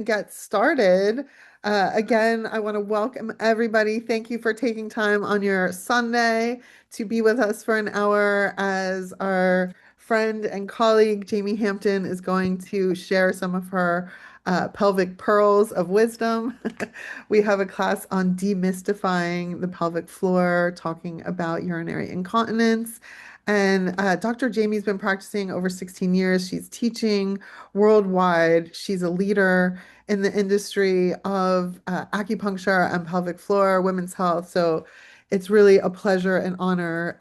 Get started. Again, I want to welcome everybody. Thank you for taking time on your Sunday to be with us for an hour as our friend and colleague Jamie Hampton is going to share some of her pelvic pearls of wisdom. We have a class on demystifying the pelvic floor, talking about urinary incontinence. And Dr. Jamie's been practicing over 16 years. She's teaching worldwide. She's a leader in the industry of acupuncture and pelvic floor, women's health. So it's really a pleasure and honor.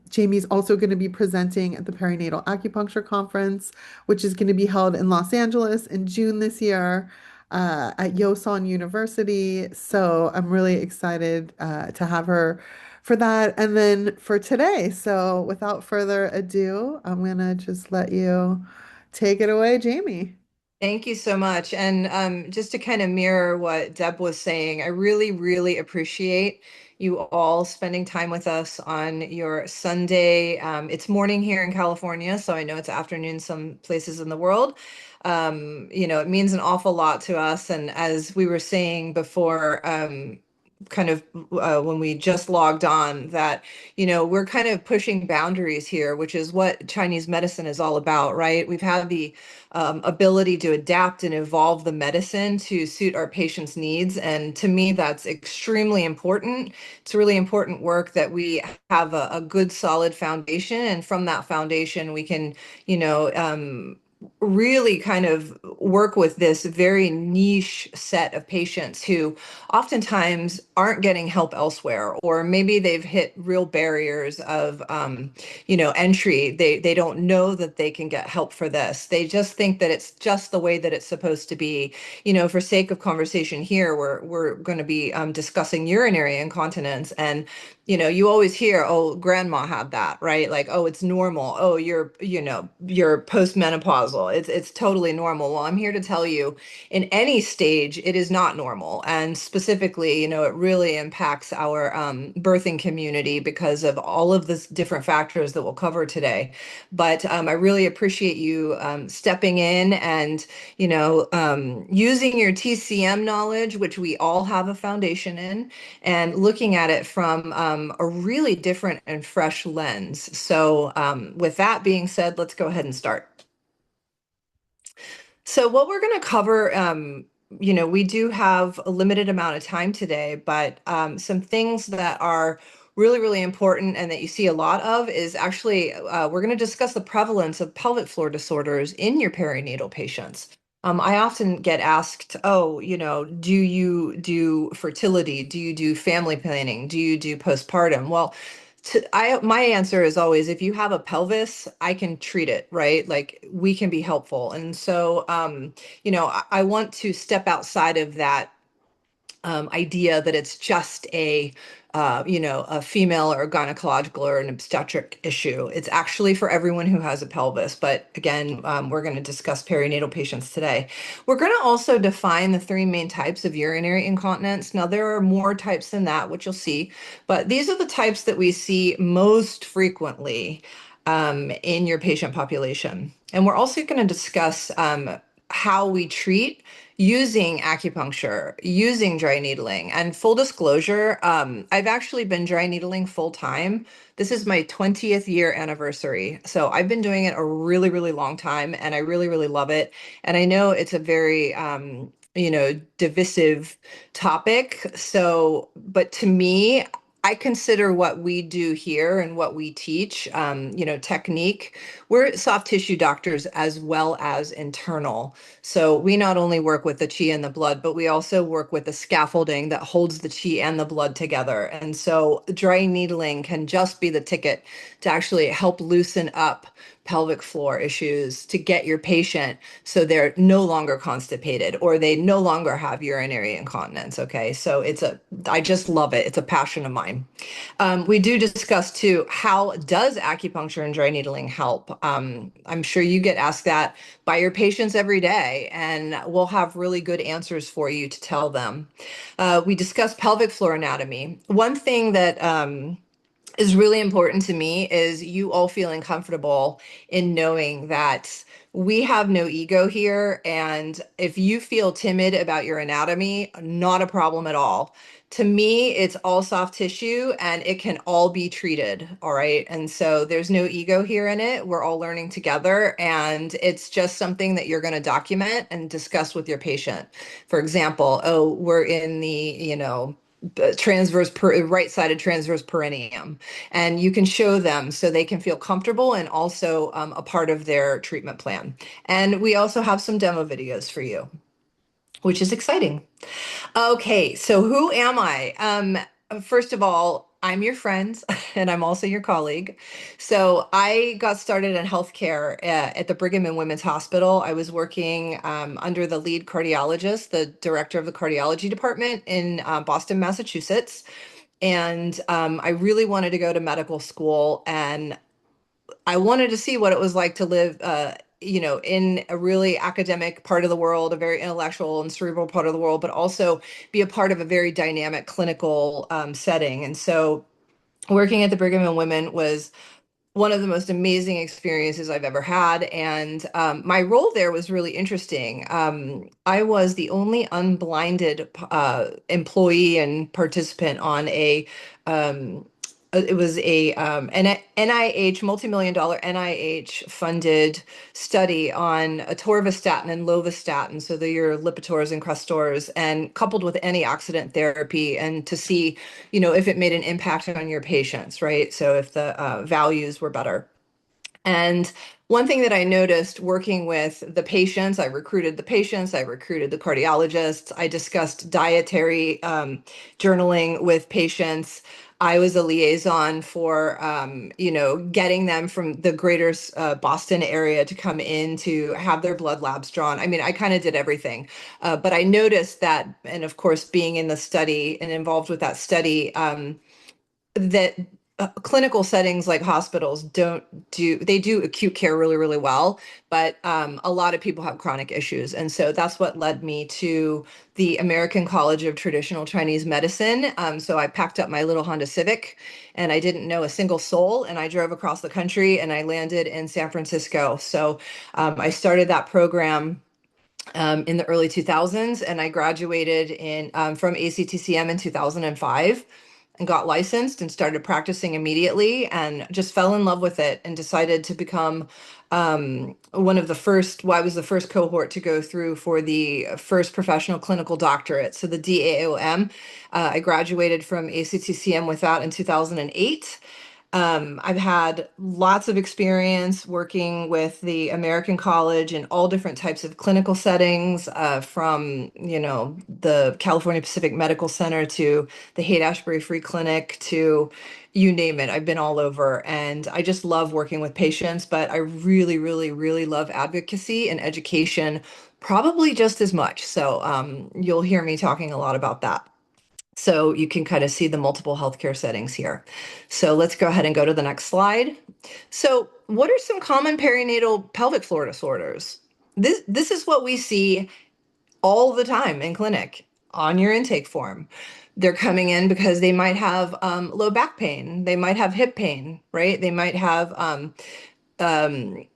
Jamie's also going to be presenting at the Perinatal Acupuncture Conference, which is going to be held in Los Angeles in June this year at Yosan University. So I'm really excited to have her for that. And then for today. So without further ado, I'm going to just let you take it away, Jamie. Thank you so much. And just to kind of mirror what Deb was saying, I really, really appreciate you all spending time with us on your Sunday. It's morning here in California, so I know it's afternoon some places in the world. It means an awful lot to us. And as we were saying before, kind of when we just logged on, that we're kind of pushing boundaries here, which is what Chinese medicine is all about, right? We've had the ability to adapt and evolve the medicine to suit our patients' needs. And to me, that's extremely important. It's really important work that we have a good, solid foundation. And from that foundation, we can, really kind of work with this very niche set of patients who oftentimes aren't getting help elsewhere, or maybe they've hit real barriers of entry. They don't know that they can get help for this. They just think that it's just the way that it's supposed to be. For sake of conversation here, we're going to be discussing urinary incontinence. And you always hear, oh, grandma had that, right? Like, oh, it's normal. Oh, you're postmenopausal. It's totally normal. Well, I'm here to tell you, in any stage, it is not normal. And specifically, it really impacts our birthing community because of all of the different factors that we'll cover today. But I really appreciate you stepping in and, using your TCM knowledge, which we all have a foundation in, and looking at it from a really different and fresh lens. So with that being said, let's go ahead and start. So what we're going to cover, we do have a limited amount of time today, but some things that are really, really important and that you see a lot of is actually, we're going to discuss the prevalence of pelvic floor disorders in your perinatal patients. I often get asked, oh, do you do fertility? Do you do family planning? Do you do postpartum? Well, my answer is always, if you have a pelvis, I can treat it, right? Like, we can be helpful. And so, I want to step outside of that idea that it's just a female or a gynecological or an obstetric issue. It's actually for everyone who has a pelvis. But again, we're going to discuss perinatal patients today. We're going to also define the three main types of urinary incontinence. Now, there are more types than that, which you'll see, but these are the types that we see most frequently in your patient population. And we're also going to discuss how we treat using acupuncture, using dry needling. And full disclosure, I've actually been dry needling full time. This is my 20th year anniversary. So I've been doing it a really, really long time, and I really, really love it. And I know it's a very, divisive topic. So, but to me, I consider what we do here and what we teach, technique. We're soft tissue doctors as well as internal. So we not only work with the chi and the blood, but we also work with the scaffolding that holds the chi and the blood together. And so dry needling can just be the ticket to actually help loosen up pelvic floor issues, to get your patient so they're no longer constipated or they no longer have urinary incontinence. Okay. So I just love it. It's a passion of mine. We do discuss too, how does acupuncture and dry needling help? I'm sure you get asked that by your patients every day, and we'll have really good answers for you to tell them. We discuss pelvic floor anatomy. One thing that is really important to me is you all feeling comfortable in knowing that we have no ego here. And if you feel timid about your anatomy, not a problem at all. To me, it's all soft tissue and it can all be treated. All right. And so there's no ego here in it. We're all learning together. And it's just something that you're going to document and discuss with your patient. For example, oh, we're in the, right-sided transverse perineum, and you can show them so they can feel comfortable and also a part of their treatment plan. And we also have some demo videos for you, which is exciting. Okay, so who am I? First of all, I'm your friend and I'm also your colleague. So I got started in healthcare at the Brigham and Women's Hospital. I was working under the lead cardiologist, the director of the cardiology department in Boston, Massachusetts. And I really wanted to go to medical school, and I wanted to see what it was like to live, in a really academic part of the world, a very intellectual and cerebral part of the world, but also be a part of a very dynamic clinical setting. And so, working at the Brigham and Women was one of the most amazing experiences I've ever had. And my role there was really interesting. I was the only unblinded employee and participant on it was an NIH, multi-million dollar NIH funded study on atorvastatin and lovastatin, so they're your Lipitors and Crestors, and coupled with antioxidant therapy, and to see, if it made an impact on your patients, right? So if the values were better. And one thing that I noticed working with the patients, I recruited the patients, I recruited the cardiologists, I discussed dietary journaling with patients. I was a liaison for, getting them from the greater Boston area to come in to have their blood labs drawn. I mean, I kind of did everything. But I noticed that, and of course, being in the study and involved with that study, that clinical settings like hospitals they do acute care really, really well, but a lot of people have chronic issues. And so that's what led me to the American College of Traditional Chinese Medicine. So I packed up my little Honda Civic and I didn't know a single soul, and I drove across the country and I landed in San Francisco. So I started that program in the early 2000s, and I graduated from ACTCM in 2005 and got licensed and started practicing immediately, and just fell in love with it and decided to become one of the first, well, I was the first cohort to go through for the first professional clinical doctorate. So the DAOM, I graduated from ACTCM with that in 2008. I've had lots of experience working with the American College in all different types of clinical settings, from, the California Pacific Medical Center to the Haight-Ashbury Free Clinic to you name it. I've been all over, and I just love working with patients, but I really, really, really love advocacy and education probably just as much. So you'll hear me talking a lot about that. So you can kind of see the multiple healthcare settings here. So let's go ahead and go to the next slide. So what are some common perinatal pelvic floor disorders? This is what we see all the time in clinic on your intake form. They're coming in because they might have low back pain. They might have hip pain, right? They might have um, athletic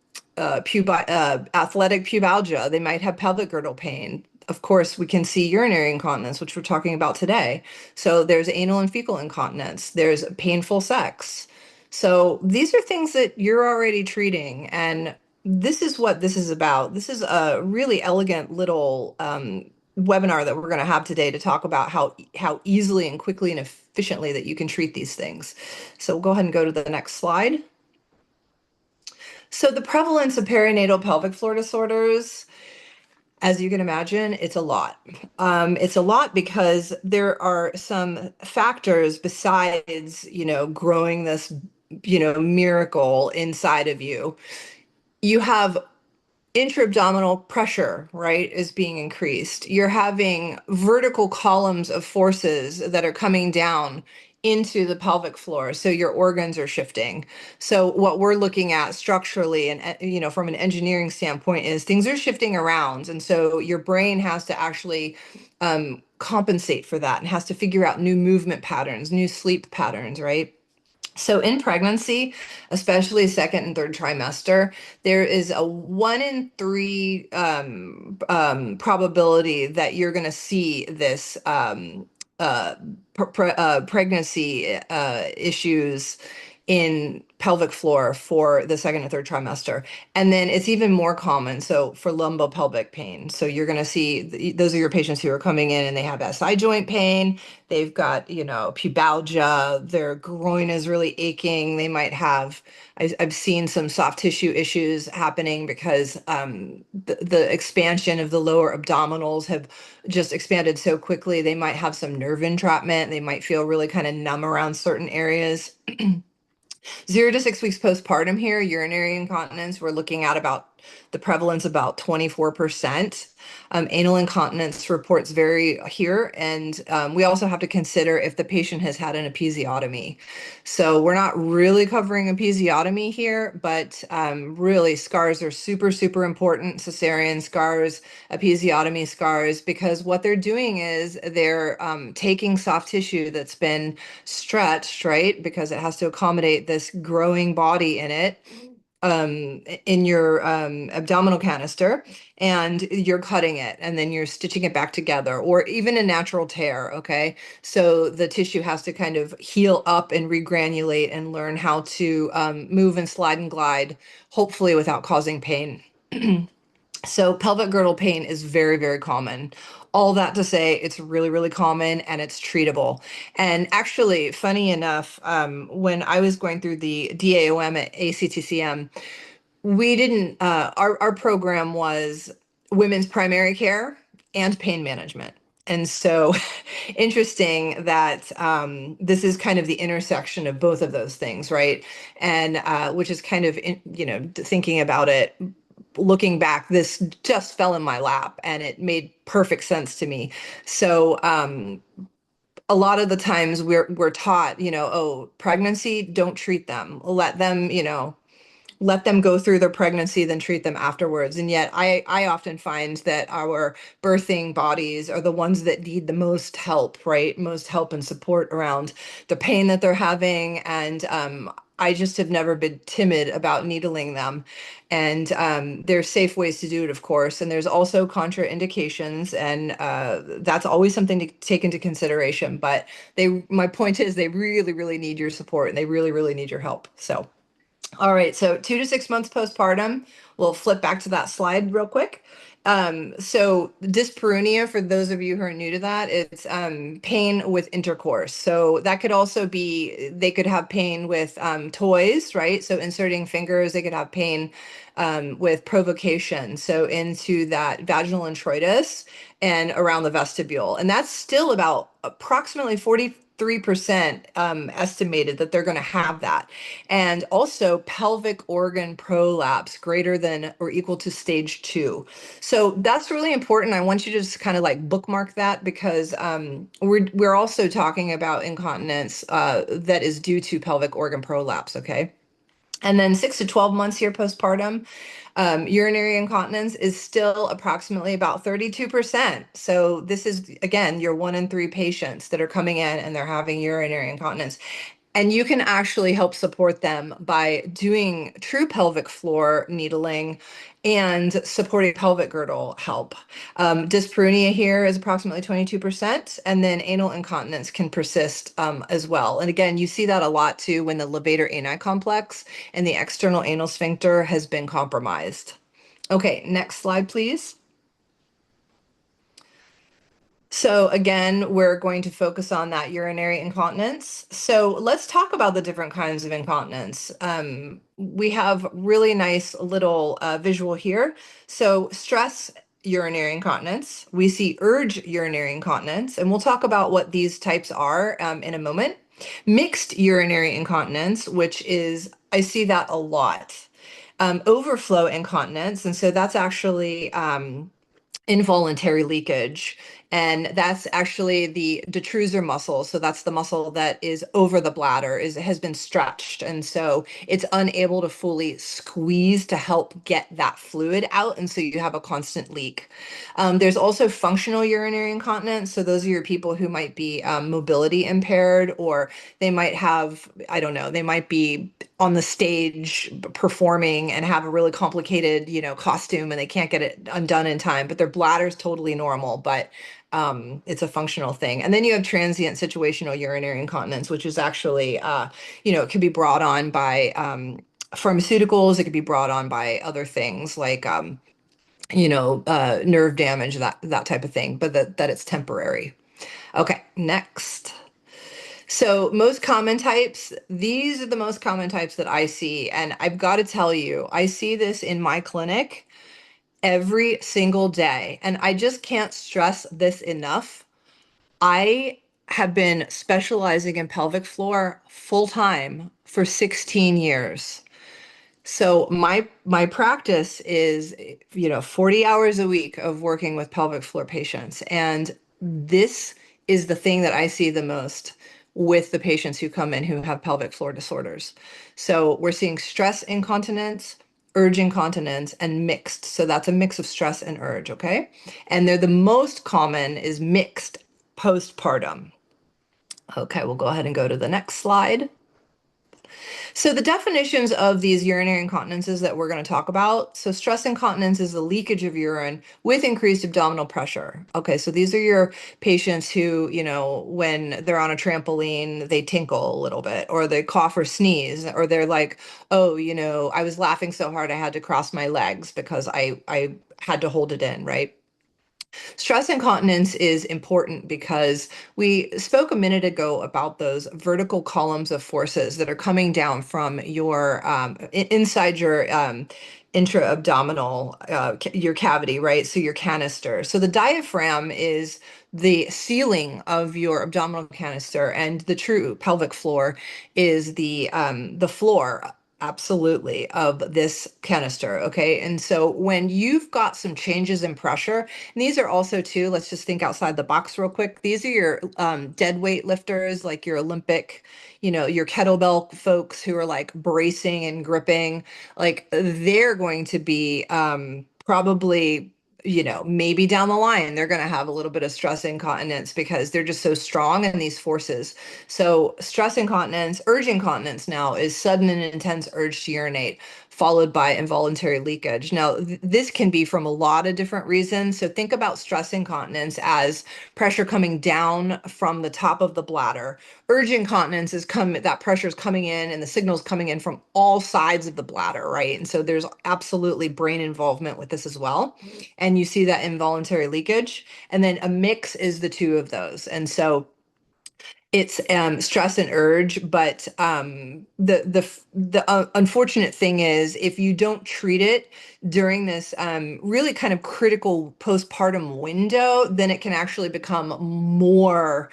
pubalgia. They might have pelvic girdle pain. Of course, we can see urinary incontinence, which we're talking about today. So there's anal and fecal incontinence. There's painful sex. So these are things that you're already treating, and this is what this is about. This is a really elegant little webinar that we're going to have today to talk about how easily and quickly and efficiently that you can treat these things. So we'll go ahead and go to the next slide. So the prevalence of perinatal pelvic floor disorders, as you can imagine, it's a lot. It's a lot because there are some factors besides, growing this, miracle inside of you. You have intra-abdominal pressure, right, is being increased. You're having vertical columns of forces that are coming down into the pelvic floor. So your organs are shifting. So what we're looking at structurally and, from an engineering standpoint is things are shifting around. And so your brain has to actually compensate for that and has to figure out new movement patterns, new sleep patterns, right? So in pregnancy, especially second and third trimester, there is a 1 in 3 probability that you're going to see this uh, pregnancy issues in pelvic floor for the second and third trimester. And then it's even more common. So for lumbopelvic pain. So you're going to see those are your patients who are coming in and they have SI joint pain. They've got, pubalgia, their groin is really aching. They might have, I've seen some soft tissue issues happening because the expansion of the lower abdominals have just expanded so quickly. They might have some nerve entrapment. They might feel really kind of numb around certain areas. 0 to 6 weeks postpartum here, urinary incontinence, we're looking at about the prevalence about 24%. Anal incontinence reports vary here, and we also have to consider if the patient has had an episiotomy. So we're not really covering episiotomy here, but really scars are super, super important. Cesarean scars, episiotomy scars, because what they're doing is they're taking soft tissue that's been stretched, right? Because it has to accommodate this growing body in it, in your abdominal canister, and you're cutting it and then you're stitching it back together, or even a natural tear. Okay. So the tissue has to kind of heal up and regranulate and learn how to move and slide and glide, hopefully without causing pain. So pelvic girdle pain is very, very common. All that to say, it's really, really common and it's treatable. And actually, funny enough, when I was going through the DAOM at ACTCM, we didn't, our program was women's primary care and pain management. And so interesting that this is kind of the intersection of both of those things, right? And which is kind of, thinking about it, looking back, this just fell in my lap and it made perfect sense to me. So a lot of the times we're taught, oh, pregnancy, don't treat them. Let them go through their pregnancy, then treat them afterwards. And yet I often find that our birthing bodies are the ones that need the most help, right? Most help and support around the pain that they're having. And I just have never been timid about needling them. And there's safe ways to do it, of course. And there's also contraindications. And that's always something to take into consideration. But my point is, they really, really need your support and they really, really need your help. So. All right, so 2 to 6 months postpartum. We'll flip back to that slide real quick. So dyspareunia, for those of you who are new to that, it's pain with intercourse. So that could also be, they could have pain with toys, right? So inserting fingers, they could have pain with provocation. So into that vaginal introitus and around the vestibule. And that's still about approximately 43% estimated that they're going to have that. And also pelvic organ prolapse greater than or equal to stage 2. So that's really important. I want you to just kind of like bookmark that, because we're also talking about incontinence that is due to pelvic organ prolapse. Okay. And then 6 to 12 months here postpartum, urinary incontinence is still approximately about 32%. So this is, again, your 1 in 3 patients that are coming in and they're having urinary incontinence. And you can actually help support them by doing true pelvic floor needling and supporting pelvic girdle help. Dyspareunia here is approximately 22%, and then anal incontinence can persist as well. And again, you see that a lot too when the levator ani complex and the external anal sphincter has been compromised. Okay, next slide, please. So again, we're going to focus on that urinary incontinence. So let's talk about the different kinds of incontinence. We have really nice little visual here. So stress urinary incontinence, we see urge urinary incontinence, and we'll talk about what these types are in a moment. Mixed urinary incontinence, which is, I see that a lot. Overflow incontinence, and so that's actually involuntary leakage. And that's actually the detrusor muscle. So that's the muscle that is over the bladder, has been stretched. And so it's unable to fully squeeze to help get that fluid out. And so you have a constant leak. There's also functional urinary incontinence. So those are your people who might be mobility impaired, or they might have, I don't know, they might be on the stage performing and have a really complicated, costume, and they can't get it undone in time, but their bladder is totally normal, but it's a functional thing. And then you have transient situational urinary incontinence, which is actually, it can be brought on by pharmaceuticals. It could be brought on by other things like, nerve damage, that type of thing, but that it's temporary. Okay, next. So most common types, these are the most common types that I see. And I've got to tell you, I see this in my clinic every single day. And I just can't stress this enough. I have been specializing in pelvic floor full time for 16 years. So my practice is, 40 hours a week of working with pelvic floor patients. And this is the thing that I see the most with the patients who come in who have pelvic floor disorders. So we're seeing stress incontinence, urge incontinence, and mixed. So that's a mix of stress and urge, okay? And they're the most common is mixed postpartum. Okay, we'll go ahead and go to the next slide. So the definitions of these urinary incontinences that we're going to talk about. So stress incontinence is the leakage of urine with increased abdominal pressure. Okay, so these are your patients who, when they're on a trampoline, they tinkle a little bit, or they cough or sneeze, or they're like, oh, I was laughing so hard I had to cross my legs because I had to hold it in, right? Stress incontinence is important because we spoke a minute ago about those vertical columns of forces that are coming down from your inside your intra-abdominal, your cavity, right? So your canister. So the diaphragm is the ceiling of your abdominal canister, and the true pelvic floor is the floor, absolutely, of this canister. Okay. And so when you've got some changes in pressure, and these are also too, let's just think outside the box real quick. These are your dead weight lifters, like your Olympic, your kettlebell folks who are like bracing and gripping, like they're going to be probably, maybe down the line, they're going to have a little bit of stress incontinence because they're just so strong in these forces. So stress incontinence, urge incontinence now is sudden and intense urge to urinate, followed by involuntary leakage. Now, this can be from a lot of different reasons. So think about stress incontinence as pressure coming down from the top of the bladder. Urge incontinence that pressure is coming in and the signals coming in from all sides of the bladder, right? And so there's absolutely brain involvement with this as well. And you see that involuntary leakage. And then a mix is the two of those. And so it's stress and urge, but the unfortunate thing is if you don't treat it during this really kind of critical postpartum window, then it can actually become more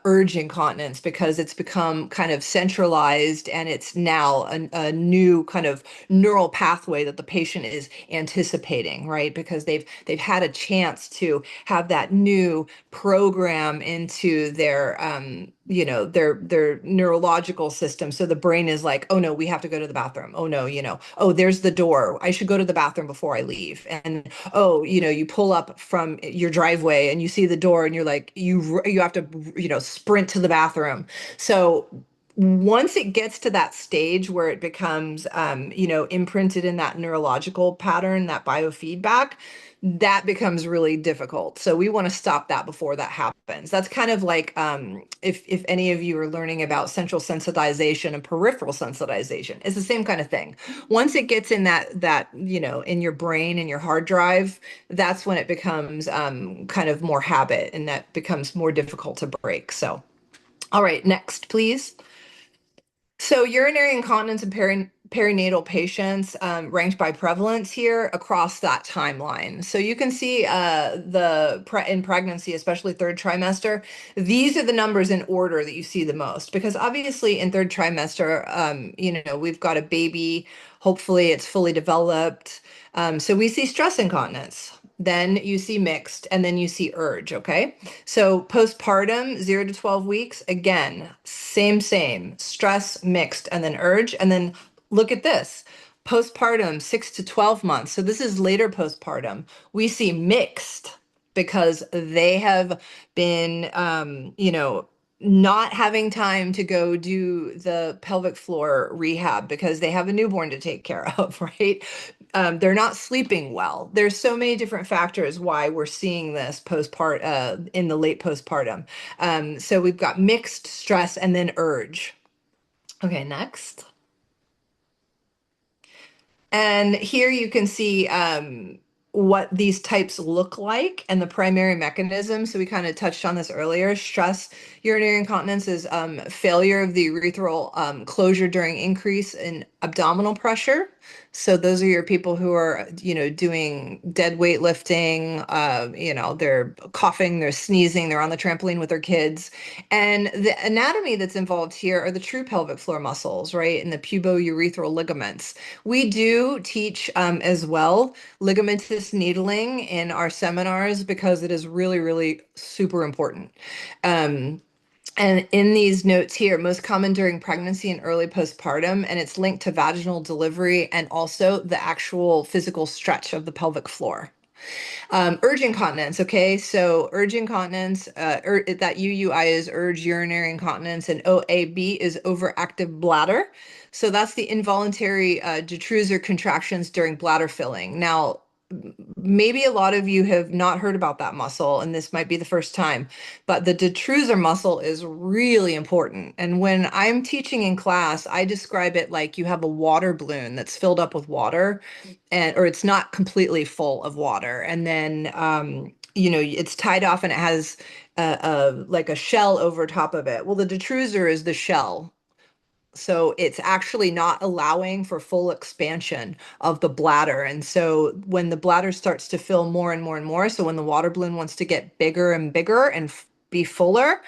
urge incontinence because it's become kind of centralized, and it's now a new kind of neural pathway that the patient is anticipating, right? Because they've had a chance to have that new program into their their neurological system. So the brain is like, oh no, we have to go to the bathroom. Oh no, oh, there's the door, I should go to the bathroom before I leave. And oh, you pull up from your driveway and you see the door and you're like, you have to sprint to the bathroom. So once it gets to that stage where it becomes imprinted in that neurological pattern, that biofeedback, that becomes really difficult. So we want to stop that before that happens. That's kind of like if any of you are learning about central sensitization and peripheral sensitization, it's the same kind of thing. Once it gets in that in your brain and your hard drive, that's when it becomes kind of more habit, and that becomes more difficult to break. So, all right, next, please. So urinary incontinence in perinatal patients ranked by prevalence here across that timeline. So you can see in pregnancy, especially third trimester, these are the numbers in order that you see the most, because obviously in third trimester, we've got a baby, hopefully it's fully developed. So we see stress incontinence. then you see mixed, and then you see urge, okay? So postpartum, 0 to 12 weeks, again, same, stress, mixed, and then urge. And then look at this, postpartum, 6 to 12 months. So this is later postpartum. We see mixed because they have been, not having time to go do the pelvic floor rehab because they have a newborn to take care of, right? They're not sleeping well. There's so many different factors why we're seeing this in the late postpartum. So we've got mixed, stress, and then urge. Okay, next. And here you can see what these types look like and the primary mechanism. So we kind of touched on this earlier. Stress urinary incontinence is failure of the urethral closure during increase in abdominal pressure. So those are your people who are, doing dead weight lifting, they're coughing, they're sneezing, they're on the trampoline with their kids. And the anatomy that's involved here are the true pelvic floor muscles, right? And the pubourethral ligaments. We do teach as well ligamentous needling in our seminars because it is really, really super important. Um, and in these notes here, most common during pregnancy and early postpartum, and it's linked to vaginal delivery and also the actual physical stretch of the pelvic floor. Urge incontinence. Okay, so urge incontinence, that UUI is urge urinary incontinence, and OAB is overactive bladder. So that's the involuntary detrusor contractions during bladder filling. Now, maybe a lot of you have not heard about that muscle, and this might be the first time, but the detrusor muscle is really important. And when I'm teaching in class, I describe it like you have a water balloon that's filled up with water, or it's not completely full of water, and then it's tied off and it has like a shell over top of it. Well, the detrusor is the shell, so it's actually not allowing for full expansion of the bladder. And so when the bladder starts to fill more and more and more, so when the water balloon wants to get bigger and bigger and be fuller,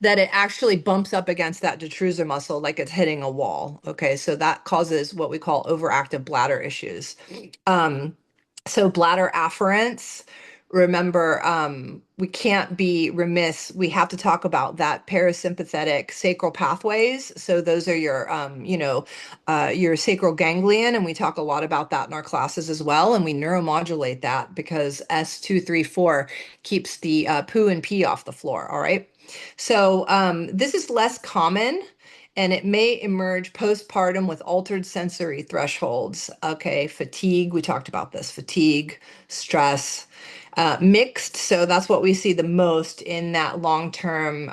that it actually bumps up against that detrusor muscle like it's hitting a wall. Okay, so that causes what we call overactive bladder issues. So bladder afferents, remember, we can't be remiss. We have to talk about that parasympathetic sacral pathways. So those are your sacral ganglion, and we talk a lot about that in our classes as well. And we neuromodulate that because S234 keeps the poo and pee off the floor. All right. So this is less common, and it may emerge postpartum with altered sensory thresholds. Okay, fatigue, we talked about this, fatigue, stress, mixed. So that's what we see the most in that long-term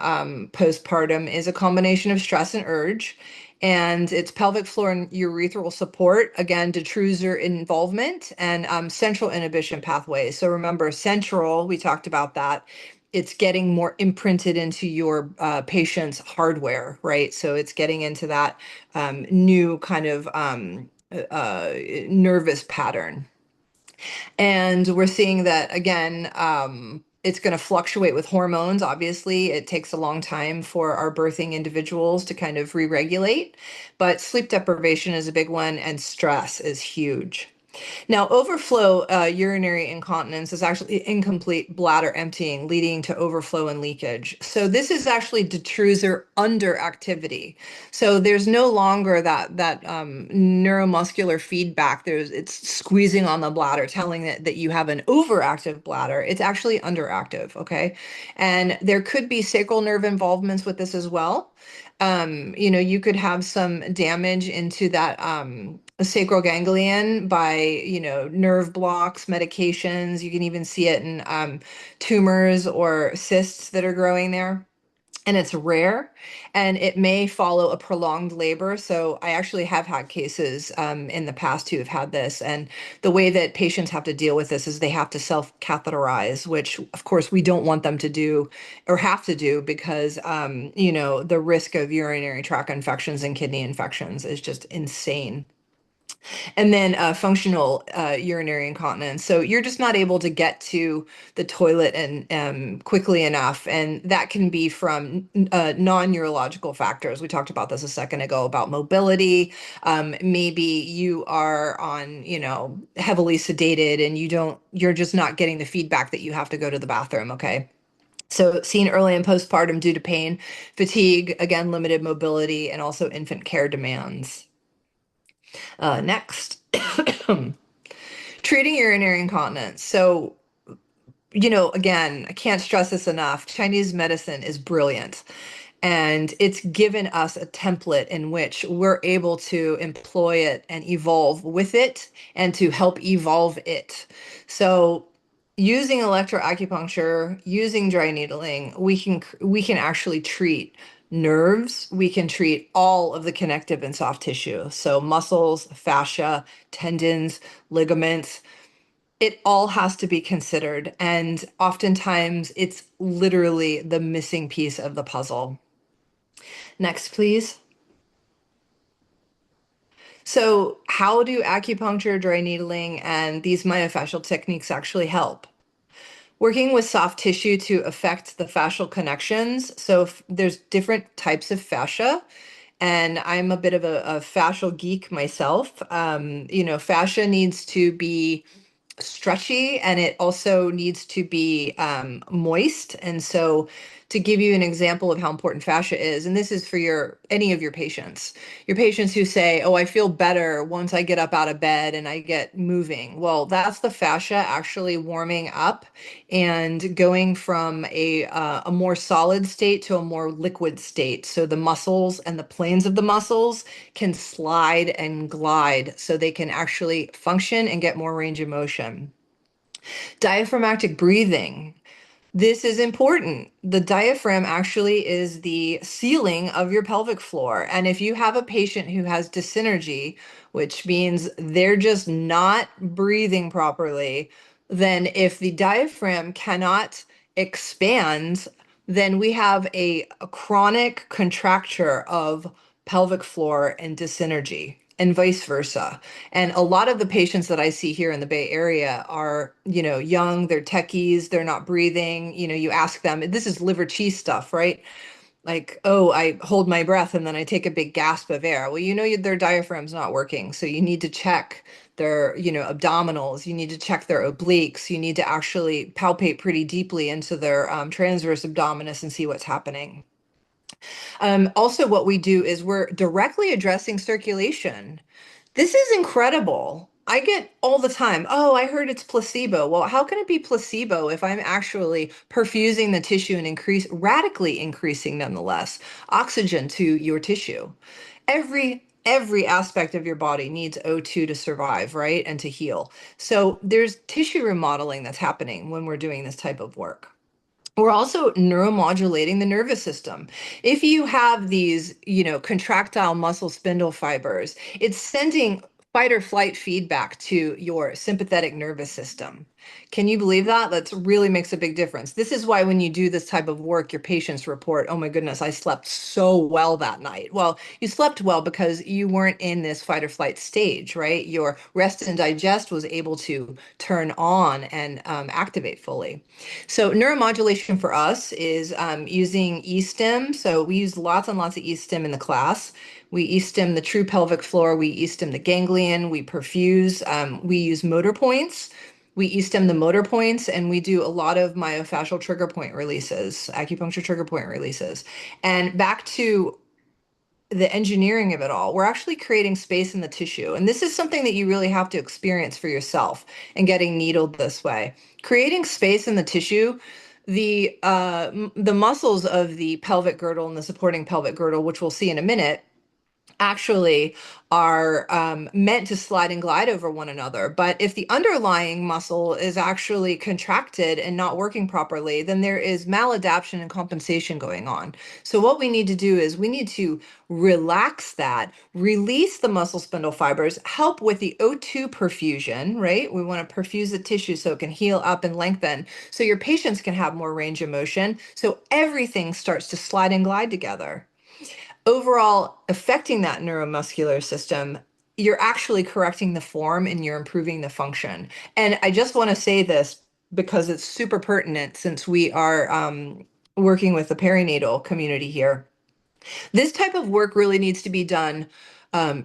postpartum is a combination of stress and urge. And it's pelvic floor and urethral support, again, detrusor involvement and central inhibition pathways. So remember, central, we talked about that, it's getting more imprinted into your patient's hardware, right? So it's getting into that new kind of nervous pattern. And we're seeing that again, it's going to fluctuate with hormones. Obviously, it takes a long time for our birthing individuals to kind of re-regulate, but sleep deprivation is a big one, and stress is huge. Now, overflow urinary incontinence is actually incomplete bladder emptying, leading to overflow and leakage. So this is actually detrusor underactivity. So there's no longer that neuromuscular feedback. It's squeezing on the bladder, telling that you have an overactive bladder. It's actually underactive. Okay, and there could be sacral nerve involvements with this as well. You could have some damage into that sacral ganglion by, nerve blocks, medications. You can even see it in tumors or cysts that are growing there. And it's rare, and it may follow a prolonged labor. So I actually have had cases in the past who have had this. And the way that patients have to deal with this is they have to self-catheterize, which of course we don't want them to do or have to do because, the risk of urinary tract infections and kidney infections is just insane. And then functional urinary incontinence. So you're just not able to get to the toilet and quickly enough, and that can be from non-neurological factors. We talked about this a second ago about mobility. Maybe you are on, heavily sedated, and you're just not getting the feedback that you have to go to the bathroom. Okay. So, seen early in postpartum due to pain, fatigue, again, limited mobility, and also infant care demands. Next. Treating urinary incontinence. So, again, I can't stress this enough. Chinese medicine is brilliant. And it's given us a template in which we're able to employ it and evolve with it and to help evolve it. So, using electroacupuncture, using dry needling, we can actually treat nerves. We can treat all of the connective and soft tissue. So, muscles, fascia, tendons, ligaments, it all has to be considered. And oftentimes it's literally the missing piece of the puzzle. Next, please. So, how do acupuncture, dry needling, and these myofascial techniques actually help? Working with soft tissue to affect the fascial connections. So, there's different types of fascia, and I'm a bit of a fascial geek myself. Fascia needs to be stretchy, and it also needs to be moist. And so, to give you an example of how important fascia is, and this is for any of your patients who say, "Oh, I feel better once I get up out of bed and I get moving." Well, that's the fascia actually warming up and going from a more solid state to a more liquid state. So the muscles and the planes of the muscles can slide and glide so they can actually function and get more range of motion. Diaphragmatic breathing. This is important. The diaphragm actually is the ceiling of your pelvic floor. And if you have a patient who has dyssynergy, which means they're just not breathing properly, then if the diaphragm cannot expand, then we have a chronic contracture of pelvic floor and dyssynergy, and vice versa. And a lot of the patients that I see here in the Bay Area are, young, they're techies, they're not breathing. You ask them, this is liver cheese stuff, right? Like, oh, I hold my breath and then I take a big gasp of air. Well, their diaphragm's not working. So you need to check their, abdominals. You need to check their obliques. You need to actually palpate pretty deeply into their transverse abdominis and see what's happening. Also, what we do is we're directly addressing circulation. This is incredible. I get all the time, "Oh, I heard it's placebo." Well, how can it be placebo if I'm actually perfusing the tissue and radically increasing, nonetheless, oxygen to your tissue? Every aspect of your body needs O2 to survive, right? And to heal. So there's tissue remodeling that's happening when we're doing this type of work. We're also neuromodulating the nervous system. If you have these, contractile muscle spindle fibers, it's sending fight or flight feedback to your sympathetic nervous system. Can you believe that? That really makes a big difference. This is why when you do this type of work, your patients report, "Oh my goodness, I slept so well that night." Well, you slept well because you weren't in this fight or flight stage, right? Your rest and digest was able to turn on and activate fully. So neuromodulation for us is using e-stim. So we use lots and lots of e-stim in the class. We e-stim the true pelvic floor. We e-stim the ganglion. We perfuse. We use motor points. We e-stim the motor points, and we do a lot of myofascial trigger point releases, acupuncture trigger point releases. And back to the engineering of it all, we're actually creating space in the tissue. And this is something that you really have to experience for yourself and getting needled this way. Creating space in the tissue, the muscles of the pelvic girdle and the supporting pelvic girdle, which we'll see in a minute, actually are meant to slide and glide over one another. But if the underlying muscle is actually contracted and not working properly, then there is maladaptation and compensation going on. So what we need to do is we need to relax that, release the muscle spindle fibers, help with the O2 perfusion, right? We want to perfuse the tissue so it can heal up and lengthen, so your patients can have more range of motion, so everything starts to slide and glide together. Overall, affecting that neuromuscular system you're actually correcting the form and you're improving the function. And I just want to say this because it's super pertinent since we are working with the perinatal community here. This type of work really needs to be done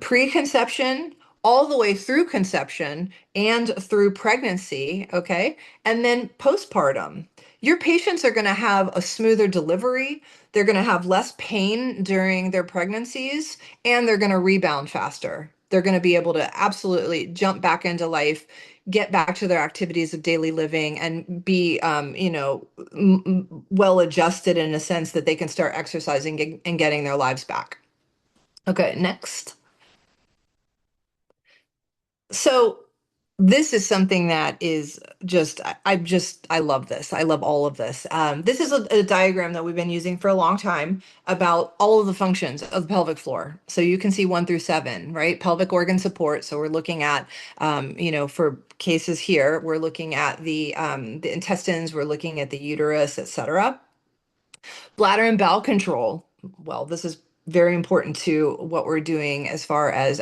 pre-conception, all the way through conception and through pregnancy, okay? And then postpartum. Your patients are going to have a smoother delivery. They're going to have less pain during their pregnancies, and they're going to rebound faster. They're going to be able to absolutely jump back into life, get back to their activities of daily living, and be, well adjusted in a sense that they can start exercising and getting their lives back. Okay, next. So this is something that is just, I love this. I love all of this. This is a diagram that we've been using for a long time about all of the functions of the pelvic floor. So you can see 1 through 7, right? Pelvic organ support. So we're looking at, for cases here, we're looking at the intestines, we're looking at the uterus, etc. Bladder and bowel control. Well, this is very important to what we're doing as far as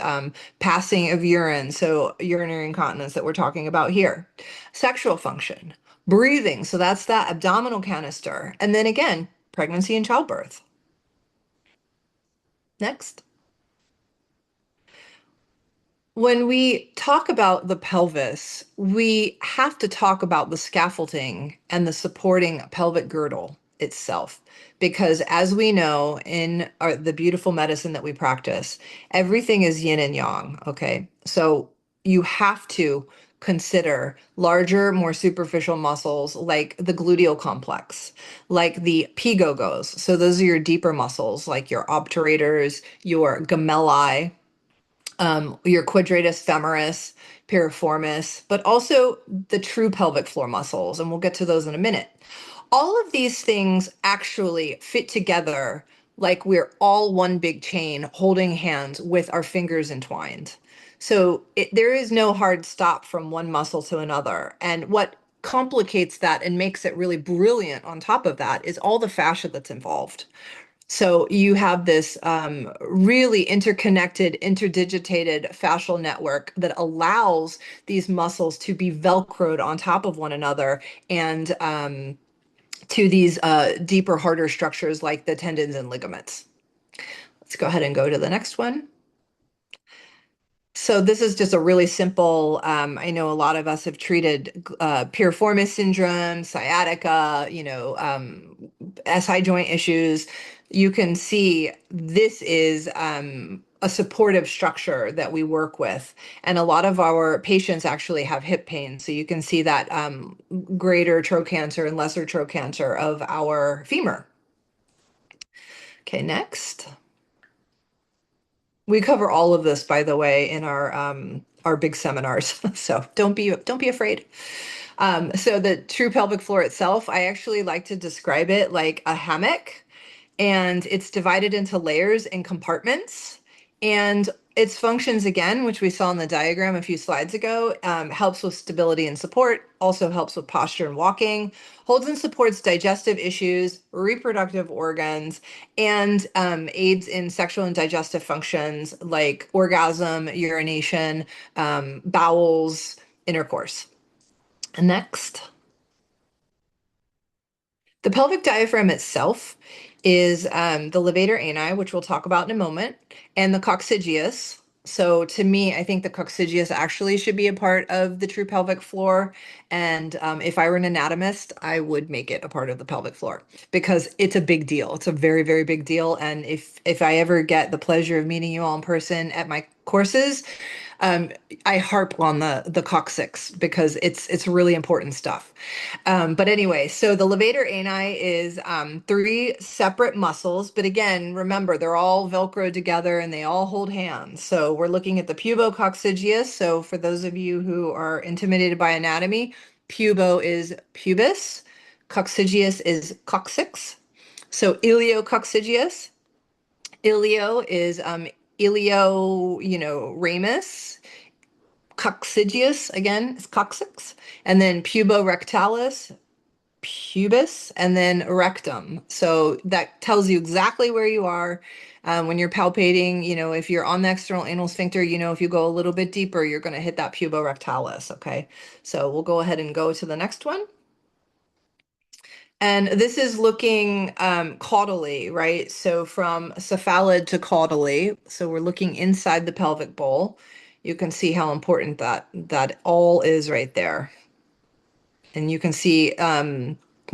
passing of urine, so urinary incontinence that we're talking about here. Sexual function, breathing, so that's that abdominal canister. And then again, pregnancy and childbirth. Next. When we talk about the pelvis, we have to talk about the scaffolding and the supporting pelvic girdle itself. Because as we know in the beautiful medicine that we practice, everything is yin and yang, okay? So you have to consider larger, more superficial muscles like the gluteal complex, like the pigogos. So those are your deeper muscles, like your obturators, your gemelli, your quadratus femoris, piriformis, but also the true pelvic floor muscles. And we'll get to those in a minute. All of these things actually fit together like we're all one big chain holding hands with our fingers entwined. So there is no hard stop from one muscle to another. And what complicates that and makes it really brilliant on top of that is all the fascia that's involved. So you have this really interconnected, interdigitated fascial network that allows these muscles to be velcroed on top of one another and to these deeper, harder structures like the tendons and ligaments. Let's go ahead and go to the next one. So this is just a really simple, I know a lot of us have treated piriformis syndrome, sciatica, SI joint issues. You can see this is a supportive structure that we work with. And a lot of our patients actually have hip pain. So you can see that greater trochanter and lesser trochanter of our femur. Okay, next. We cover all of this, by the way, in our big seminars. So don't be afraid. So the true pelvic floor itself, I actually like to describe it like a hammock, and it's divided into layers and compartments. And its functions, again, which we saw in the diagram a few slides ago, helps with stability and support, also helps with posture and walking, holds and supports digestive issues, reproductive organs, and aids in sexual and digestive functions like orgasm, urination, bowels, intercourse. Next. The pelvic diaphragm itself is the levator ani, which we'll talk about in a moment, and the coccygeus. So to me, I think the coccygeus actually should be a part of the true pelvic floor. And if I were an anatomist, I would make it a part of the pelvic floor because it's a big deal. It's a very, very big deal. And if I ever get the pleasure of meeting you all in person at my courses, um, I harp on the coccyx because it's really important stuff. But anyway, so the levator ani is 3 separate muscles, but again, remember they're all Velcro together and they all hold hands. So we're looking at the pubococcygeus. So for those of you who are intimidated by anatomy, pubo is pubis, coccygeus is coccyx. So iliococcygeus, ilio is ramus. Coccygeus, again, is coccyx. And then puborectalis pubis, and then rectum. So that tells you exactly where you are. When you're palpating, if you're on the external anal sphincter, if you go a little bit deeper, you're going to hit that puborectalis. Okay. So we'll go ahead and go to the next one. And this is looking caudally, right? So from cephalad to caudally. So we're looking inside the pelvic bowl. You can see how important that all is right there. And you can see,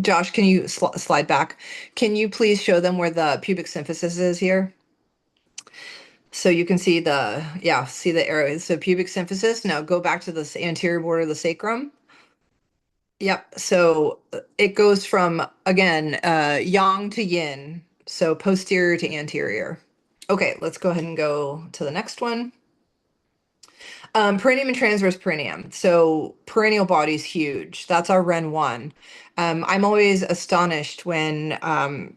Josh, can you slide back? Can you please show them where the pubic symphysis is here? So you can see see the arrow. So pubic symphysis. Now go back to the anterior border of the sacrum. Yep. So it goes from, again, yang to yin. So posterior to anterior. Okay, let's go ahead and go to the next one. Perineum and transverse perineum. So perennial body is huge. That's our Ren 1. I'm always astonished when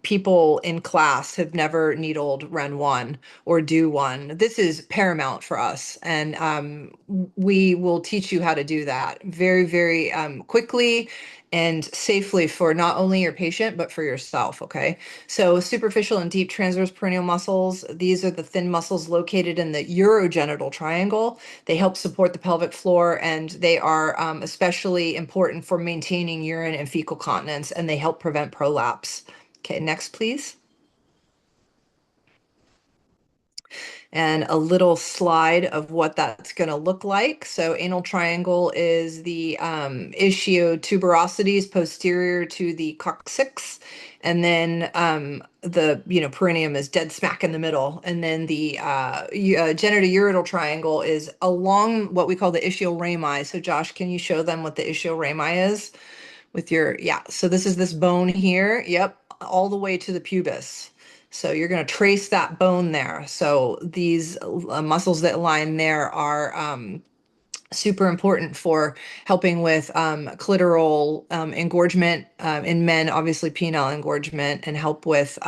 people in class have never needled Ren 1 or do one. This is paramount for us. And we will teach you how to do that very, very quickly and safely for not only your patient, but for yourself. Okay. So superficial and deep transverse perineal muscles, these are the thin muscles located in the urogenital triangle. They help support the pelvic floor, and they are especially important for maintaining urine and fecal continence, and they help prevent prolapse. Okay, next, please. And a little slide of what that's going to look like. So anal triangle is the ischiotuberosities posterior to the coccyx, and then the perineum is dead smack in the middle, and then the genitoureteral triangle is along what we call the ischiorami. So Josh, can you show them what the ischiorami is with your, yeah, so this is this bone here, yep, all the way to the pubis. So you're going to trace that bone there. So these muscles that line there are super important for helping with clitoral engorgement in men, obviously penile engorgement, and help with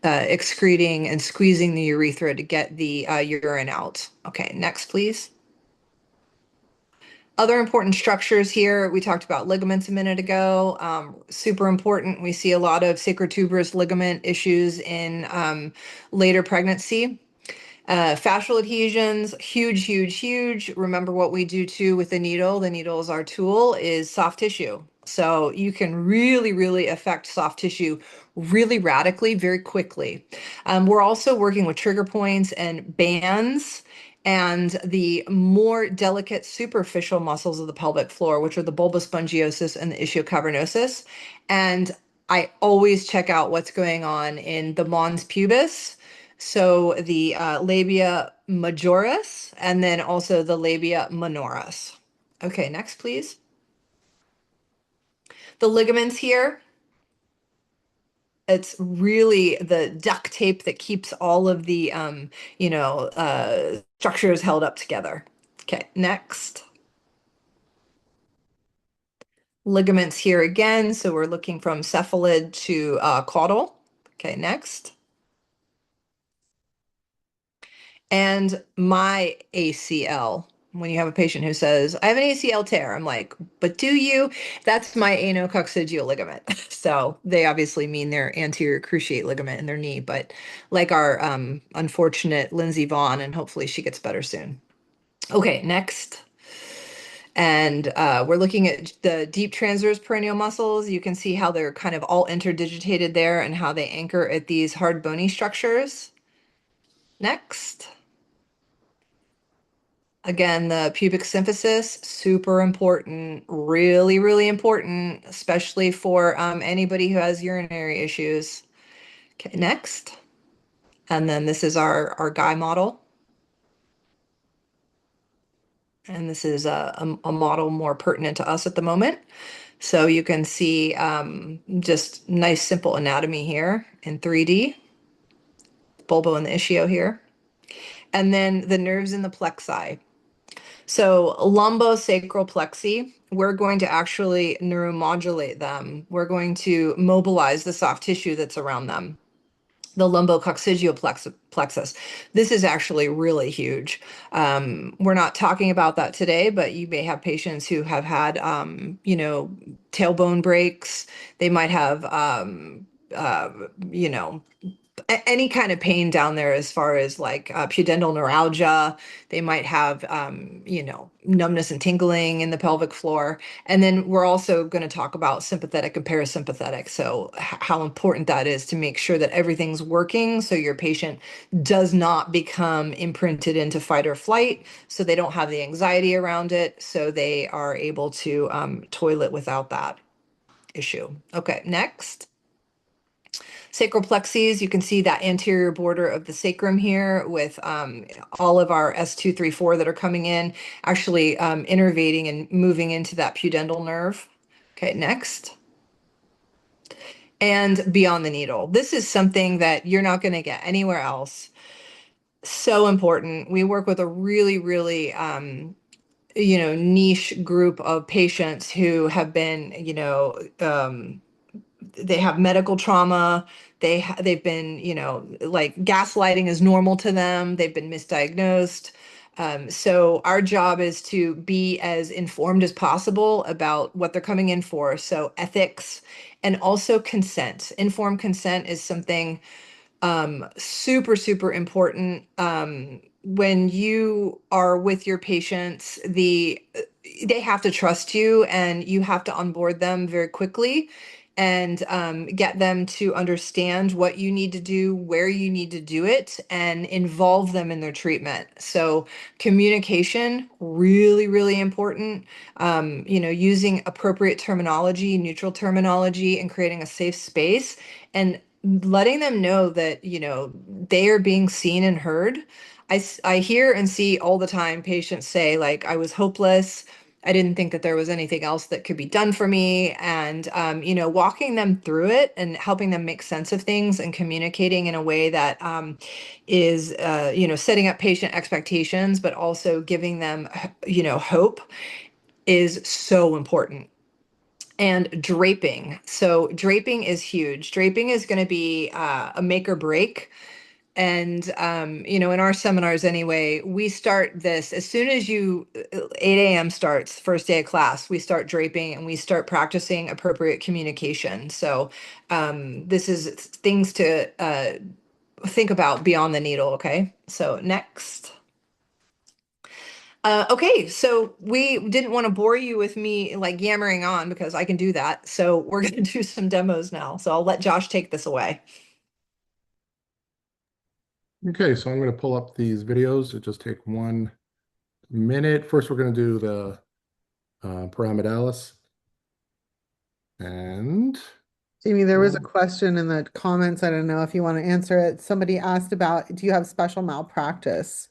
excreting and squeezing the urethra to get the urine out. Okay, next, please. Other important structures here, we talked about ligaments a minute ago, super important. We see a lot of sacrotuberous ligament issues in later pregnancy. Fascial adhesions, huge, huge, huge. Remember what we do too with the needle. The needle is our tool, is soft tissue. So you can really, really affect soft tissue really radically, very quickly. We're also working with trigger points and bands and the more delicate superficial muscles of the pelvic floor, which are the bulbospongiosus and the ischiocavernosus. And I always check out what's going on in the mons pubis. So the labia majoris, and then also the labia minoris. Okay, next, please. The ligaments here, it's really the duct tape that keeps all of the, structures held up together. Okay, next. Ligaments here again. So we're looking from cephalad to caudal. Okay, next. And my ACL. When you have a patient who says, I have an ACL tear, I'm like, but do you? That's my anococcygeal ligament. So they obviously mean their anterior cruciate ligament in their knee, but like our unfortunate Lindsey Vaughn, and hopefully she gets better soon. Okay, next. And we're looking at the deep transverse perennial muscles. You can see how they're kind of all interdigitated there and how they anchor at these hard bony structures. Next. Again, the pubic symphysis, super important, really, really important, especially for anybody who has urinary issues. Okay, next. And then this is our guy model. And this is a model more pertinent to us at the moment. So you can see just nice, simple anatomy here in 3D. Bulbo and the ischio here. And then the nerves in the plexi. So lumbosacral plexi, we're going to actually neuromodulate them. We're going to mobilize the soft tissue that's around them. the lumbococcygeal plexus. This is actually really huge. We're not talking about that today, but you may have patients who have had, tailbone breaks. They might have, uh, you know, any kind of pain down there as far as like pudendal neuralgia. They might have, numbness and tingling in the pelvic floor. And then we're also going to talk about sympathetic and parasympathetic. So how important that is to make sure that everything's working so your patient does not become imprinted into fight or flight, so they don't have the anxiety around it, so they are able to toilet without that issue. Okay, next. Sacral plexus, you can see that anterior border of the sacrum here with all of our S2, 3, 4 that are coming in, actually innervating and moving into that pudendal nerve. Okay, next. And beyond the needle. This is something that you're not going to get anywhere else. So important. We work with a really, really niche group of patients who have been, they have medical trauma. They've been, like gaslighting is normal to them. They've been misdiagnosed. So our job is to be as informed as possible about what they're coming in for. So ethics and also consent. Informed consent is something super, super important. When you are with your patients, they have to trust you, and you have to onboard them very quickly and get them to understand what you need to do, where you need to do it, and involve them in their treatment. So communication, really, really important. Using appropriate terminology, neutral terminology, and creating a safe space, and letting them know that, they are being seen and heard. I hear and see all the time patients say, like, I was hopeless. I didn't think that there was anything else that could be done for me. And, walking them through it and helping them make sense of things and communicating in a way that is, setting up patient expectations, but also giving them, hope is so important. And draping. So draping is huge. Draping is going to be a make or break. And, in our seminars anyway, we start this as soon as 8 a.m. starts, first day of class, we start draping and we start practicing appropriate communication. So this is things to think about beyond the needle. Okay. So next. Okay, so we didn't want to bore you with me like yammering on, because I can do that. So we're going to do some demos now. So I'll let Josh take this away. Okay, so I'm going to pull up these videos. It just take 1 minute. First, we're going to do the pyramidalis. And Jamie, there was a question in the comments. I don't know if you want to answer it. Somebody asked about, do you have special malpractice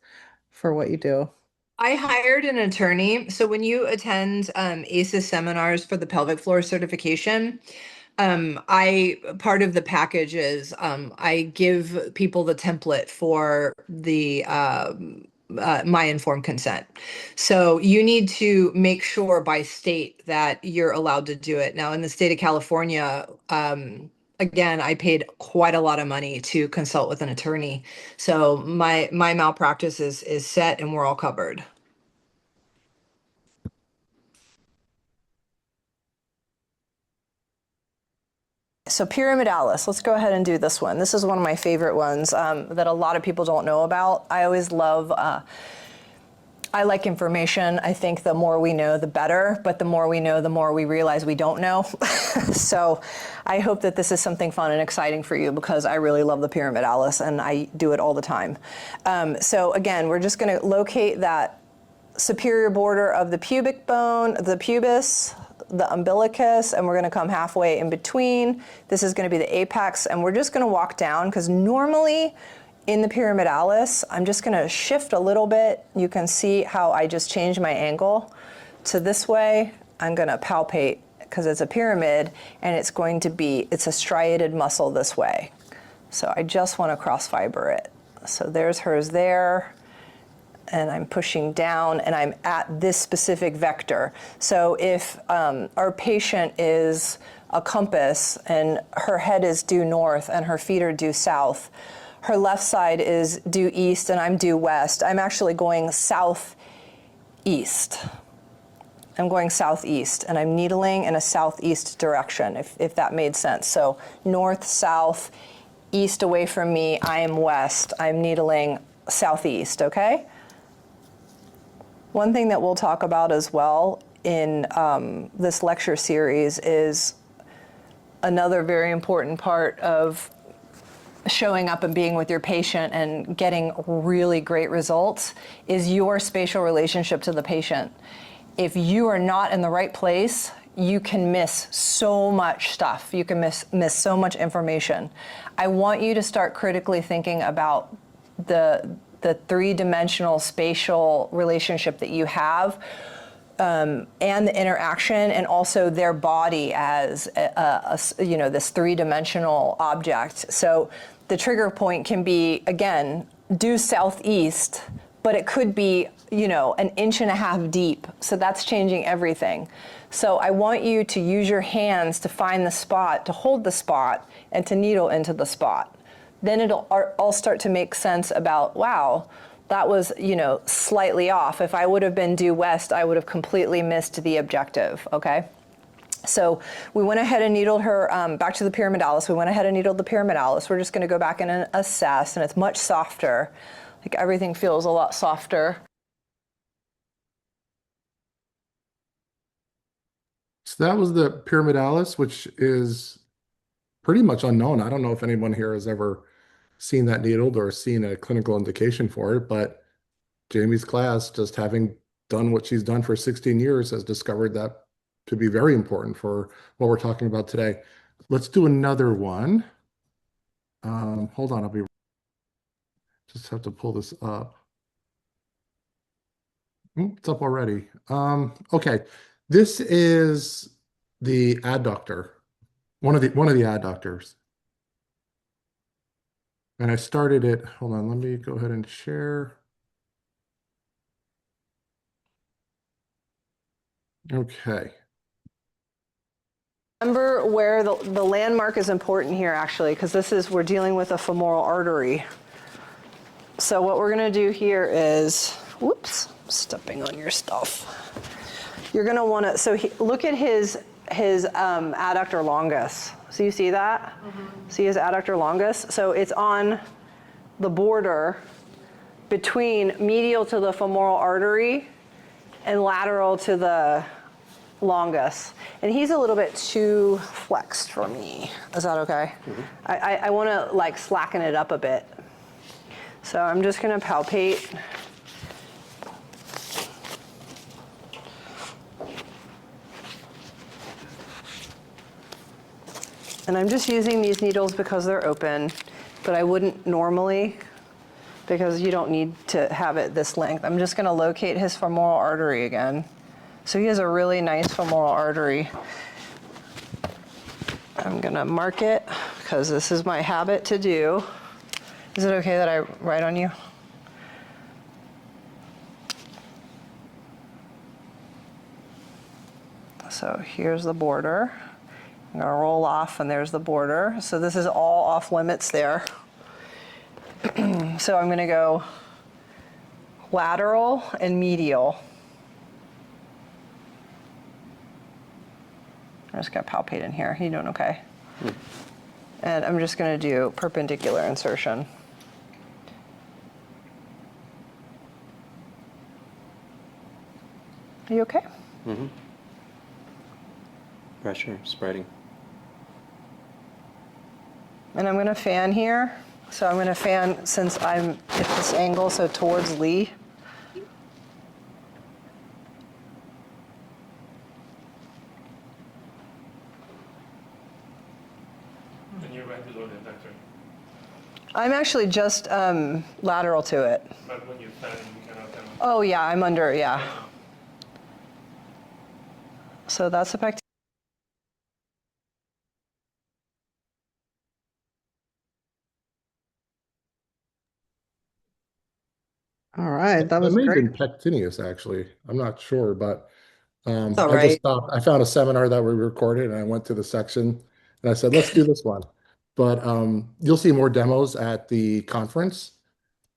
for what you do? I hired an attorney. So when you attend ACES seminars for the pelvic floor certification, I part of the package is I give people the template for the my informed consent. So you need to make sure by state that you're allowed to do it. Now, in the state of California, again, I paid quite a lot of money to consult with an attorney. So my malpractice is set, and we're all covered. So pyramidalis, let's go ahead and do this one. This is one of my favorite ones that a lot of people don't know about. I always love, I like information. I think the more we know, the better, but the more we know, the more we realize we don't know. So I hope that this is something fun and exciting for you, because I really love the pyramidalis and I do it all the time. So again, we're just gonna locate that superior border of the pubic bone, the pubis, the umbilicus, and we're going to come halfway in between. This is going to be the apex, and we're just going to walk down, because normally in the pyramidalis, I'm just going to shift a little bit. You can see how I just changed my angle to this way. I'm going to palpate, because it's a pyramid, and it's a striated muscle this way. So I just want to cross fiber it. So there's hers there. And I'm pushing down, and I'm at this specific vector. So if our patient is a compass, and her head is due north and her feet are due south. Her left side is due east and I'm due west. I'm actually going southeast. I'm going southeast and I'm needling in a southeast direction, if that made sense. So north, south, east away from me, I am west. I'm needling southeast, okay? One thing that we'll talk about as well in this lecture series is another very important part of showing up and being with your patient and getting really great results is your spatial relationship to the patient. If you are not in the right place, you can miss so much stuff. You can miss so much information. I want you to start critically thinking about the three-dimensional spatial relationship that you have, and the interaction, and also their body as this three-dimensional object. So the trigger point can be, again, due southeast, but it could be, an inch and a half deep. So that's changing everything. So I want you to use your hands to find the spot, to hold the spot, and to needle into the spot. Then it'll all start to make sense about, wow, that was, slightly off. If I would have been due west, I would have completely missed the objective, okay? So we went ahead and needled her back to the pyramidalis. We went ahead and needled the pyramidalis. We're just gonna go back and assess, and it's much softer. Like everything feels a lot softer. So that was the pyramidalis, which is pretty much unknown. I don't know if anyone here has ever seen that needled or seen a clinical indication for it, but Jamie's class, just having done what she's done for 16 years, has discovered that to be very important for what we're talking about today. Let's do another one. Hold on, just have to pull this up. It's up already. Okay, this is the adductor, one of the adductors. And I started it. Hold on, let me go ahead and share. Okay. Remember where the landmark is important here, actually, because we're dealing with a femoral artery. So what we're gonna do here is, whoops, stepping on your stuff. You're gonna wanna, look at his adductor longus. So you see that? Mm-hmm. See his adductor longus? So it's on the border between medial to the femoral artery and lateral to the longus. And he's a little bit too flexed for me. Is that okay? Mm-hmm. I wanna slacken it up a bit. So I'm just gonna palpate. And I'm just using these needles because they're open, but I wouldn't normally, because you don't need to have it this length. I'm just gonna locate his femoral artery again. So he has a really nice femoral artery. I'm gonna mark it because this is my habit to do. Is it okay that I write on you? So here's the border. I'm gonna roll off and there's the border. So this is all off limits there. So I'm gonna go lateral and medial. I'm just gonna palpate in here. You doing okay? And I'm just gonna do perpendicular insertion. Are you okay? Mm-hmm. Pressure spreading. And I'm gonna fan here. So I'm gonna fan since I'm at this angle, so towards Lee. And you're right below the adductor. I'm actually just lateral to it. But when you fan, you cannot fan. Oh yeah, I'm under, yeah. So that's the pectoral. All right, that That was may have great. been pectineus, actually. I'm not sure, but It's all I just right. stopped. I found a seminar that we recorded and I went to the section and I said, let's do this one. But you'll see more demos at the conference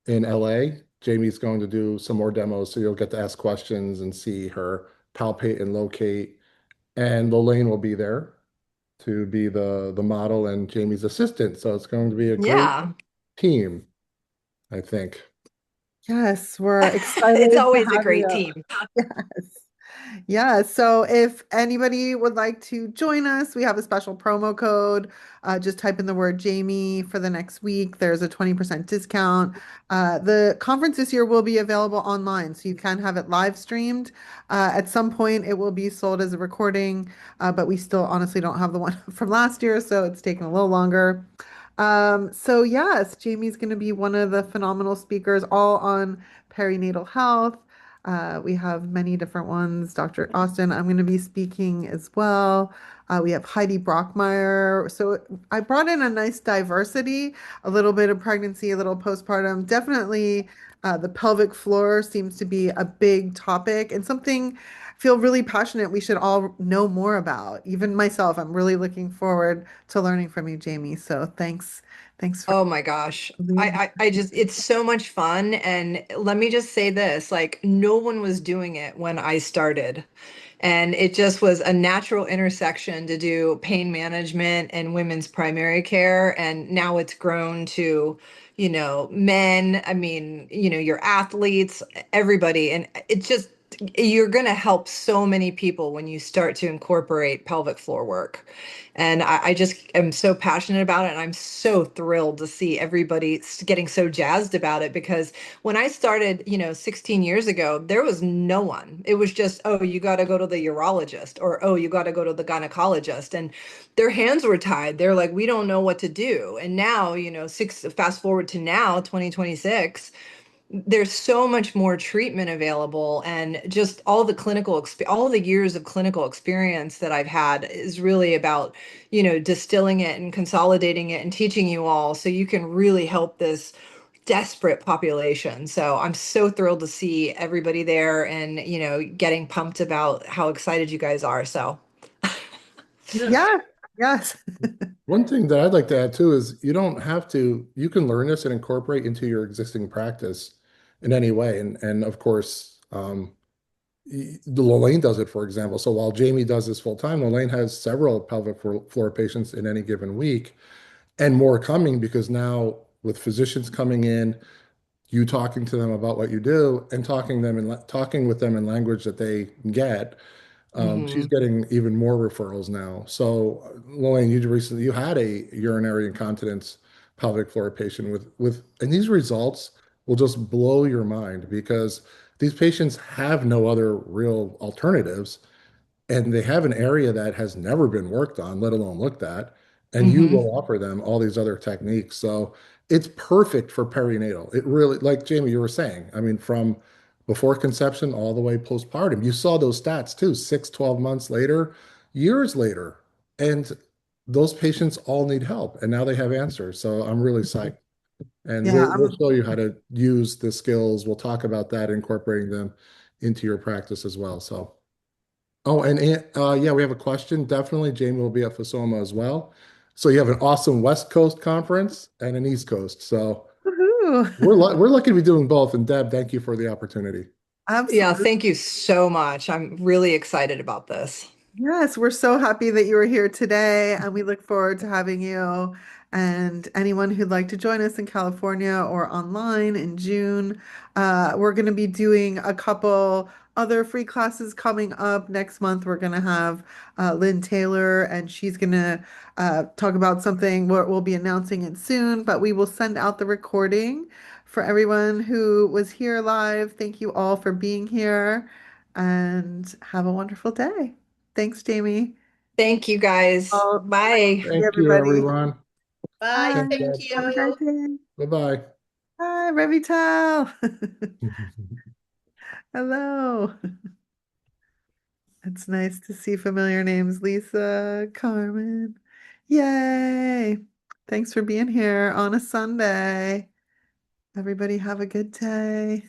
in LA. Jamie's going to do some more demos, so you'll get to ask questions and see her palpate and locate. And Lolaine will be there to be the model and Jamie's assistant. So it's going to be a great Yeah. team, I think. Yes, we're It's excited to always a have great you. team. Yes. Yeah, so if anybody would like to join us, we have a special promo code. Just type in the word Jamie for the next week. There's a 20% discount. The conference this year will be available online, so you can have it live streamed. At some point, it will be sold as a recording, but we still honestly don't have the one from last year, so it's taking a little longer. So yes, Jamie's going to be one of the phenomenal speakers, all on perinatal health. We have many different ones. Dr. Austin, I'm going to be speaking as well. We have Heidi Brockmeyer. So I brought in a nice diversity, a little bit of pregnancy, a little postpartum. Definitely, the pelvic floor seems to be a big topic and something I feel really passionate we should all know more about. Even myself, I'm really looking forward to learning from you, Jamie. So thanks. Thanks for Oh my gosh. being here. I just, it's so much fun. And let me just say this, like, no one was doing it when I started. And it just was a natural intersection to do pain management and women's primary care. And now it's grown to, men, I mean, your athletes, everybody. And it's just, you're going to help so many people when you start to incorporate pelvic floor work. And I just am so passionate about it. And I'm so thrilled to see everybody getting so jazzed about it because when I started, 16 years ago, there was no one. It was just, oh, you got to go to the urologist or, oh, you got to go to the gynecologist. And their hands were tied. They're like, we don't know what to do. And now, fast forward to now, 2026, there's so much more treatment available and just all the years of clinical experience that I've had is really about distilling it and consolidating it and teaching you all so you can really help this desperate population. So I'm so thrilled to see everybody there and getting pumped about how excited you guys are. So Yeah. Yes, yes. One thing that I'd like to add too is you don't have to, you can learn this and incorporate into your existing practice in any way. And of course, the Lolaine does it, for example. So while Jamie does this full time, Lolaine has several pelvic floor patients in any given week and more coming because now with physicians coming in, you talking to them about what you do and talking with them in language that they get, she's mhm. getting even more referrals now. So, Lorraine, you had a urinary incontinence pelvic floor patient and these results will just blow your mind because these patients have no other real alternatives and they have an area that has never been worked on, let alone looked at, and you Mhm. will offer them all these other techniques. So it's perfect for perinatal. It really, like Jamie, you were saying, I mean, from before conception all the way postpartum, you saw those stats too, 6, 12 months later, years later. And those patients all need help, and now they have answers. So I'm really psyched. And Yeah, we'll show you how to use the skills. We'll talk about that, incorporating them into your practice as well. So. Oh, and yeah, we have a question. Definitely, Jamie will be at FOSOMA as well. So you have an awesome West Coast conference and an East Coast. So woohoo. we're lucky to be doing both. And Deb, thank you for the opportunity. Yeah, Absolutely. thank you so much. I'm really excited about this. Yes, we're so happy that you are here today, and we look forward to having you. And anyone who'd like to join us in California or online in June, we're going to be doing a couple other free classes coming up next month. We're going to have Lynn Taylor, and she's going to talk about something. We'll be announcing it soon, but we will send out the recording for everyone who was here live. Thank you all for being here, and have a wonderful day. Thanks, Jamie. Thank you guys. Oh, Bye. bye, Thank you, everybody. everyone. Bye. Bye. Thanks, Thank Deb. Have a great you. day. Bye-bye. Hi, Revital. Hello. It's nice to see familiar names. Lisa, Carmen. Yay. Thanks for being here on a Sunday. Everybody have a good day.